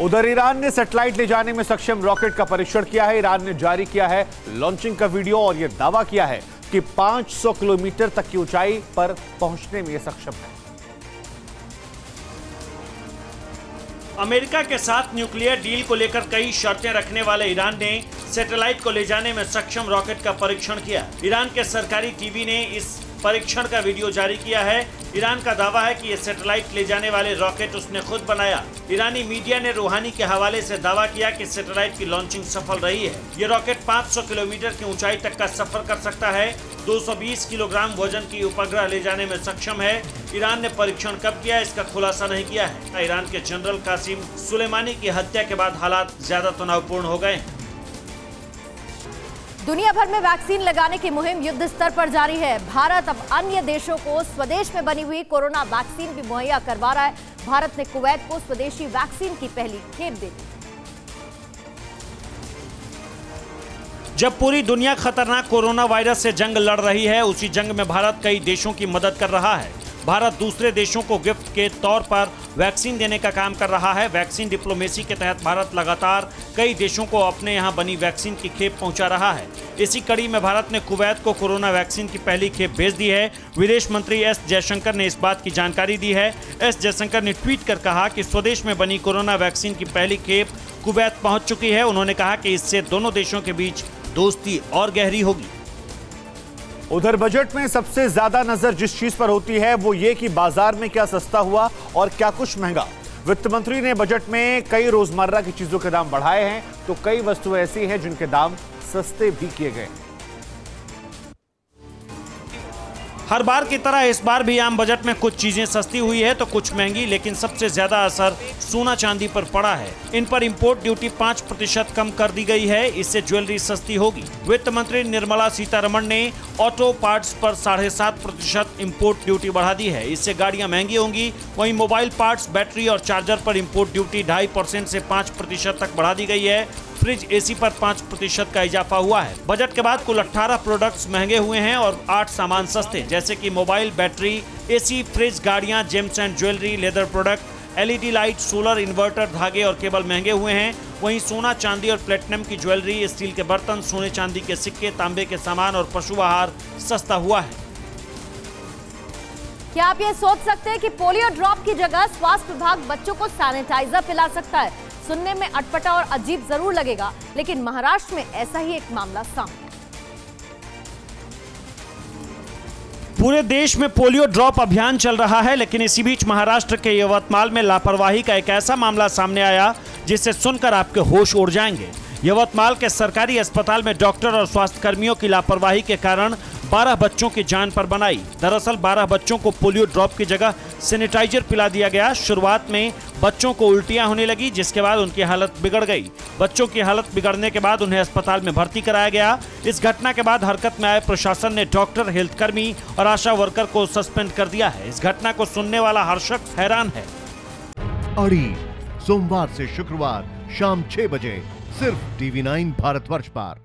उधर ईरान ने सैटेलाइट ले जाने में सक्षम रॉकेट का परीक्षण किया है। ईरान ने जारी किया है लॉन्चिंग का वीडियो और यह दावा किया है कि 500 किलोमीटर तक की ऊंचाई पर पहुंचने में सक्षम है। अमेरिका के साथ न्यूक्लियर डील को लेकर कई शर्तें रखने वाले ईरान ने सैटेलाइट को ले जाने में सक्षम रॉकेट का परीक्षण किया। ईरान के सरकारी टीवी ने इस परीक्षण का वीडियो जारी किया है। ईरान का दावा है कि ये सैटेलाइट ले जाने वाले रॉकेट उसने खुद बनाया। ईरानी मीडिया ने रूहानी के हवाले से दावा किया कि सैटेलाइट की लॉन्चिंग सफल रही है। ये रॉकेट 500 किलोमीटर की ऊंचाई तक का सफर कर सकता है। 220 किलोग्राम वजन की उपग्रह ले जाने में सक्षम है। ईरान ने परीक्षण कब किया इसका खुलासा नहीं किया है। ईरान के जनरल कासिम सुलेमानी की हत्या के बाद हालात ज्यादा तनावपूर्ण हो गए हैं। दुनिया भर में वैक्सीन लगाने की मुहिम युद्ध स्तर पर जारी है। भारत अब अन्य देशों को स्वदेश में बनी हुई कोरोना वैक्सीन भी मुहैया करवा रहा है। भारत ने कुवैत को स्वदेशी वैक्सीन की पहली खेप दे दी। जब पूरी दुनिया खतरनाक कोरोना वायरस से जंग लड़ रही है, उसी जंग में भारत कई देशों की मदद कर रहा है। भारत दूसरे देशों को गिफ्ट के तौर पर वैक्सीन देने का काम कर रहा है। वैक्सीन डिप्लोमेसी के तहत भारत लगातार कई देशों को अपने यहां बनी वैक्सीन की खेप पहुंचा रहा है। इसी कड़ी में भारत ने कुवैत को कोरोना वैक्सीन की पहली खेप भेज दी है। विदेश मंत्री एस जयशंकर ने इस बात की जानकारी दी है। एस जयशंकर ने ट्वीट कर कहा कि स्वदेश में बनी कोरोना वैक्सीन की पहली खेप कुवैत पहुंच चुकी है। उन्होंने कहा कि इससे दोनों देशों के बीच दोस्ती और गहरी होगी। उधर बजट में सबसे ज्यादा नजर जिस चीज पर होती है वो ये कि बाजार में क्या सस्ता हुआ और क्या कुछ महंगा। वित्त मंत्री ने बजट में कई रोजमर्रा की चीजों के दाम बढ़ाए हैं, तो कई वस्तुएं ऐसी हैं जिनके दाम सस्ते भी किए गए। हर बार की तरह इस बार भी आम बजट में कुछ चीजें सस्ती हुई है तो कुछ महंगी, लेकिन सबसे ज्यादा असर सोना चांदी पर पड़ा है। इन पर इंपोर्ट ड्यूटी 5% कम कर दी गई है। इससे ज्वेलरी सस्ती होगी। वित्त मंत्री निर्मला सीतारमण ने ऑटो पार्ट्स पर 7.5% इंपोर्ट ड्यूटी बढ़ा दी है। इससे गाड़ियां महंगी होंगी। वहीं मोबाइल पार्ट्स, बैटरी और चार्जर पर इंपोर्ट ड्यूटी 2.5% से 5% तक बढ़ा दी गई है। फ्रिज, एसी पर 5% का इजाफा हुआ है। बजट के बाद कुल 18 प्रोडक्ट्स महंगे हुए हैं और 8 सामान सस्ते, जैसे कि मोबाइल, बैटरी, एसी, फ्रिज, गाड़ियां, James and jewellery, leather product, LED light, solar inverter, धागे और केबल महंगे हुए हैं। वहीं सोना, चांदी और प्लेटिनम की ज्वेलरी, स्टील के बर्तन, सोने चांदी के सिक्के, तांबे के सामान और पशु आहार सस्ता हुआ है। क्या आप ये सोच सकते हैं कि पोलियो ड्रॉप की जगह स्वास्थ्य विभाग बच्चों को सैनिटाइजर पिला सकता है? सुनने में अटपटा और अजीब जरूर लगेगा, लेकिन महाराष्ट्र में ऐसा ही एक मामला सामने आया। पूरे देश में पोलियो ड्रॉप अभियान चल रहा है, लेकिन इसी बीच महाराष्ट्र के यवतमाल में लापरवाही का एक ऐसा मामला सामने आया जिसे सुनकर आपके होश उड़ जाएंगे। यवतमाल के सरकारी अस्पताल में डॉक्टर और स्वास्थ्य कर्मियों की लापरवाही के कारण 12 बच्चों की जान पर बनाई। दरअसल 12 बच्चों को पोलियो ड्रॉप की जगह सैनिटाइजर पिला दिया गया। शुरुआत में बच्चों को उल्टियां होने लगी, जिसके बाद उनकी हालत बिगड़ गई। बच्चों की हालत बिगड़ने के बाद उन्हें अस्पताल में भर्ती कराया गया। इस घटना के बाद हरकत में आए प्रशासन ने डॉक्टर, हेल्थ कर्मी और आशा वर्कर को सस्पेंड कर दिया है। इस घटना को सुनने वाला हर शख्स हैरान है। अड़ी सोमवार से शुक्रवार शाम 6 बजे सिर्फ TV9 भारतवर्ष पर।